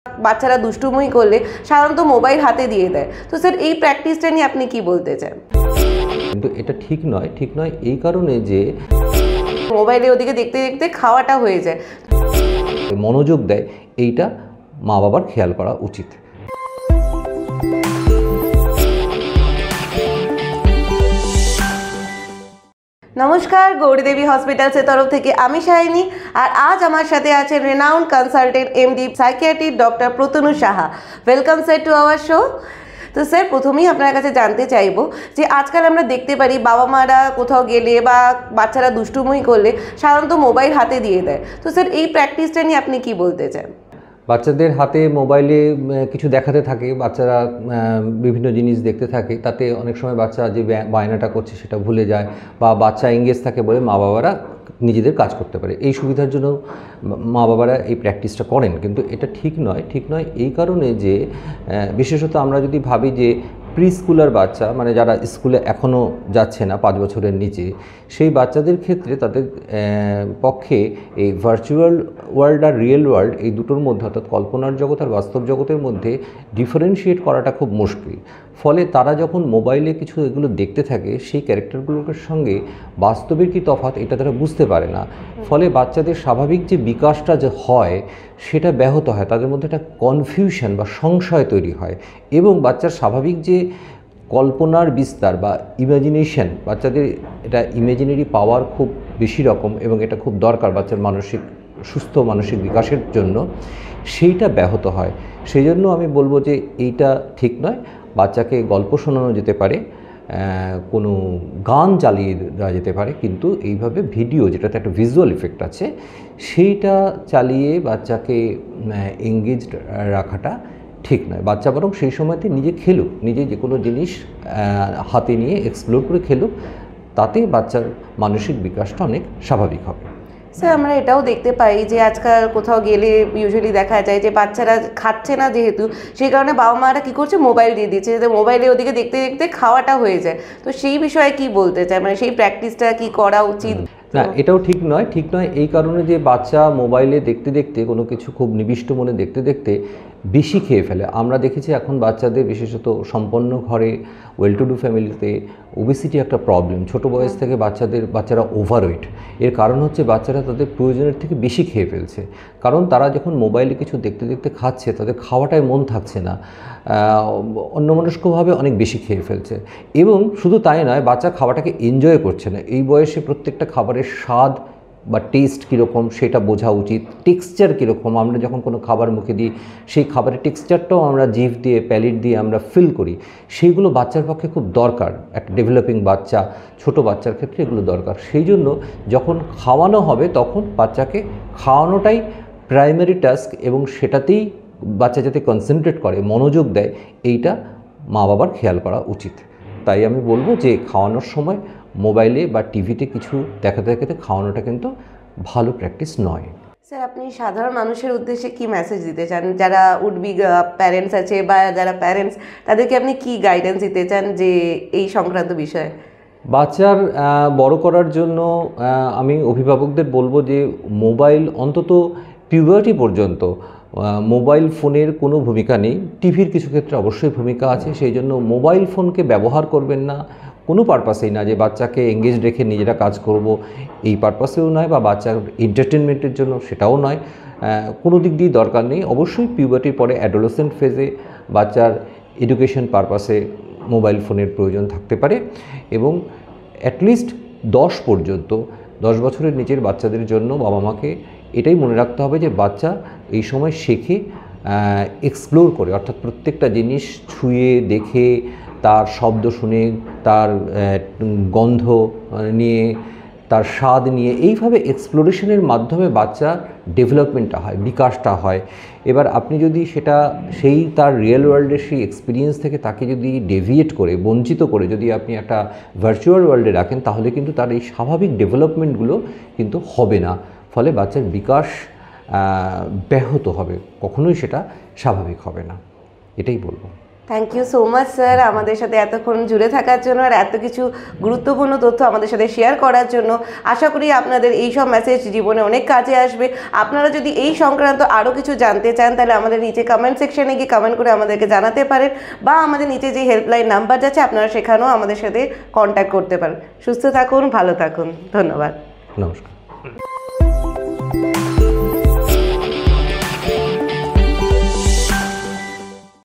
বাচ্চারা দুষ্টুমি করলে সাধারণত মোবাইল হাতে দিয়ে দেয়। তো স্যার এই প্র্যাকটিসটা নিয়ে আপনি কি বলতে চান? কিন্তু এটা ঠিক নয় এই কারণে যে মোবাইলে ওদিকে দেখতে দেখতে খাওয়াটা হয়ে যায়, মনোযোগ দেয়, এইটা মা বাবার খেয়াল করা উচিত। নমস্কার, গৌরীদেবী হসপিটালসের তরফ থেকে আমি শাইনি, আর আজ আমার সাথে আছে renowned consultant MD psychiatrist doctor Pratanu Saha. Welcome sir to our show. তো স্যার, প্রথমেই আপনার কাছে জানতে চাইবো যে আজকাল আমরা দেখতে পারি বাবা মারা কোথাও গেলে বা বাচ্চারা দুষ্টুমি করলে সাধারণত মোবাইল হাতে দিয়ে দেয়। তো স্যার এই প্র্যাকটিসটা নিয়ে আপনি কি বলতে চান? বাচ্চাদের হাতে মোবাইলে কিছু দেখাতে থাকে, বাচ্চারা বিভিন্ন জিনিস দেখতে থাকে, তাতে অনেক সময় বাচ্চা যে বায়নাটা করছে সেটা ভুলে যায়, বা বাচ্চা এঙ্গেজ থাকে বলে মা বাবারা নিজেদের কাজ করতে পারে। এই সুবিধার জন্য মা বাবারা এই প্র্যাকটিসটা করেন, কিন্তু এটা ঠিক নয় এই কারণে যে বিশেষত আমরা যদি ভাবি যে প্রি স্কুলার বাচ্চা, মানে যারা স্কুলে এখনও যাচ্ছে না 5 বছরের নিচে, সেই বাচ্চাদের ক্ষেত্রে তাদের পক্ষে এই ভার্চুয়াল ওয়ার্ল্ড আর রিয়েল ওয়ার্ল্ড, এই দুটোর মধ্যে অর্থাৎ কল্পনার জগৎ আর বাস্তব জগতের মধ্যে ডিফারেন্সিয়েট করাটা খুব মুশকিল। ফলে তারা যখন মোবাইলে কিছু এগুলো দেখতে থাকে, সেই ক্যারেক্টারগুলোর সঙ্গে বাস্তবের কী তফাৎ এটা তারা বুঝতে পারে না। ফলে বাচ্চাদের স্বাভাবিক যে বিকাশটা যে হয় সেটা ব্যাহত হয়, তাদের মধ্যে একটা কনফিউশন বা সংশয় তৈরি হয়, এবং বাচ্চার স্বাভাবিক যে কল্পনার বিস্তার বা ইমাজিনেশন, বাচ্চাদের এটা ইমাজিনারি পাওয়ার খুব বেশি রকম, এবং এটা খুব দরকার বাচ্চার সুস্থ মানসিক বিকাশের জন্য, সেইটা ব্যাহত হয়। সেই জন্য আমি বলবো যে এইটা ঠিক নয়। বাচ্চাকে গল্প শোনানো যেতে পারে, কোনো গান চালিয়ে দেওয়া যেতে পারে, কিন্তু এইভাবে ভিডিও, যেটাতে একটা ভিজুয়াল ইফেক্ট আছে, সেইটা চালিয়ে বাচ্চাকে এঙ্গেজড রাখাটা ঠিক নয়। বাচ্চা বরং সেই সময়তে নিজে খেলুক, নিজে যে কোনো জিনিস হাতে নিয়ে এক্সপ্লোর করে খেলুক, তাতে বাচ্চার মানসিক বিকাশটা অনেক স্বাভাবিক হবে। স্যার, আমরা এটাও দেখতে পাই যে আজকাল কোথাও গেলে ইউজুয়ালি দেখা যায় যে বাচ্চারা খাচ্ছে না, যেহেতু সেই কারণে বাবা মারা কী করছে, মোবাইল দিয়ে দিচ্ছে, যাতে মোবাইলে ওদিকে দেখতে দেখতে খাওয়াটা হয়ে যায়। তো সেই বিষয়ে কি বলতে চাই, মানে সেই প্র্যাকটিসটা কি করা উচিত? না, এটাও ঠিক নয় এই কারণে যে বাচ্চা মোবাইলে দেখতে দেখতে কোনো কিছু খুব নিবিষ্ট মনে দেখতে দেখতে বেশি খেয়ে ফেলে। আমরা দেখেছি এখন বাচ্চাদের, বিশেষত সম্পন্ন ঘরে, ওয়েল টু ডু ফ্যামিলিতে ওবেসিটি একটা প্রবলেম। ছোটো বয়স থেকে বাচ্চারা ওভারওয়েট। এর কারণ হচ্ছে বাচ্চারা তাদের প্রয়োজনের থেকে বেশি খেয়ে ফেলছে, কারণ তারা যখন মোবাইলে কিছু দেখতে দেখতে খাচ্ছে, তাদের খাওয়াটায় মন থাকছে না, অন্যমনস্কভাবে অনেক বেশি খেয়ে ফেলছে। এবং শুধু তাই নয়, বাচ্চা খাওয়াটাকে এনজয় করছে না। এই বয়সে প্রত্যেকটা খাবারের স্বাদ বা টেস্ট কীরকম সেটা বোঝা উচিত, টেক্সচার কীরকম, আমরা যখন কোনো খাবার মুখে দিই সেই খাবারের টেক্সচারটাও আমরা জিভ দিয়ে, প্যালেট দিয়ে আমরা ফিল করি, সেইগুলো বাচ্চার পক্ষে খুব দরকার। একটা ডেভেলপিং বাচ্চা, ছোট বাচ্চার ক্ষেত্রে এগুলো দরকার। সেই জন্য যখন খাওয়ানো হবে তখন বাচ্চাকে খাওয়ানোটাই প্রাইমারি টাস্ক, এবং সেটাতেই বাচ্চা যাতে কনসেন্ট্রেট করে, মনোযোগ দেয়, এইটা মা বাবার খেয়াল করা উচিত। তাই আমি বলবো যে খাওয়ানোর সময় মোবাইলে বা টিভিতে কিছু দেখাতে দেখাতে খাওয়ানোটা কিন্তু ভালো প্র্যাকটিস নয়। স্যার, আপনি সাধারণ মানুষের উদ্দেশ্যে কি মেসেজ দিতে চান, যারা উডবি প্যারেন্টস আছে বা যারা প্যারেন্টস, তাদেরকে আপনি কি গাইডেন্স দিতে চান যে এই সংক্রান্ত বিষয়ে? বাচ্চার বড় করার জন্য আমি অভিভাবকদের বলবো যে মোবাইল অন্তত পিউবার্টি পর্যন্ত মোবাইল ফোনের কোনো ভূমিকা নেই। টিভির কিছু ক্ষেত্রে অবশ্যই ভূমিকা আছে। সেই জন্য মোবাইল ফোনকে ব্যবহার করবেন না কোনো পারপাসেই না, যে বাচ্চাকে এঙ্গেজ রেখে নিজেরা কাজ করব এই পারপাসেও নয়, বা বাচ্চার এন্টারটেনমেন্টের জন্য সেটাও নয়। কোনো দিক দিয়ে দরকার নেই। অবশ্যই পিউবার্টির পরে অ্যাডোলেসেন্ট ফেজে বাচ্চার এডুকেশন পারপাসে মোবাইল ফোনের প্রয়োজন থাকতে পারে, এবং অ্যাটলিস্ট 10 বছরের নিচের বাচ্চাদের জন্য বাবা মাকে এটাই মনে রাখতে হবে যে বাচ্চা এই সময় শেখে, এক্সপ্লোর করে, অর্থাৎ প্রত্যেকটা জিনিস ছুঁয়ে দেখে, তার শব্দ শুনে, তার গন্ধ নিয়ে, তার স্বাদ নিয়ে, এইভাবে এক্সপ্লোরেশনের মাধ্যমে বাচ্চা ডেভেলপমেন্টটা হয়, বিকাশটা হয়। এবার আপনি যদি সেই তার রিয়েল ওয়ার্ল্ডের সেই এক্সপিরিয়েন্স থেকে তাকে যদি ডেভিয়েট করে, বঞ্চিত করে যদি আপনি একটা ভার্চুয়াল ওয়ার্ল্ডে রাখেন, তাহলে কিন্তু তার এই স্বাভাবিক ডেভেলপমেন্টগুলো কিন্তু হবে না। ফলে বাচ্চার বিকাশ ব্যাহত হবে, কখনোই সেটা স্বাভাবিক হবে না, এটাই বলবো। Thank you so much sir, আমাদের সাথে এতক্ষণ জুড়ে থাকার জন্য আর এত কিছু গুরুত্বপূর্ণ তথ্য আমাদের সাথে শেয়ার করার জন্য। আশা করি আপনাদের এই সব মেসেজ জীবনে অনেক কাজে আসবে। আপনারা যদি এই সংক্রান্ত আরও কিছু জানতে চান তাহলে আমাদের নিচে কমেন্ট সেকশনে গিয়ে কমেন্ট করে আমাদেরকে জানাতে পারেন, বা আমাদের নিচে যে হেল্পলাইন নাম্বার যাচ্ছে আপনারা সেখানেও আমাদের সাথে কন্ট্যাক্ট করতে পারেন। সুস্থ থাকুন, ভালো থাকুন, ধন্যবাদ। নমস্কার।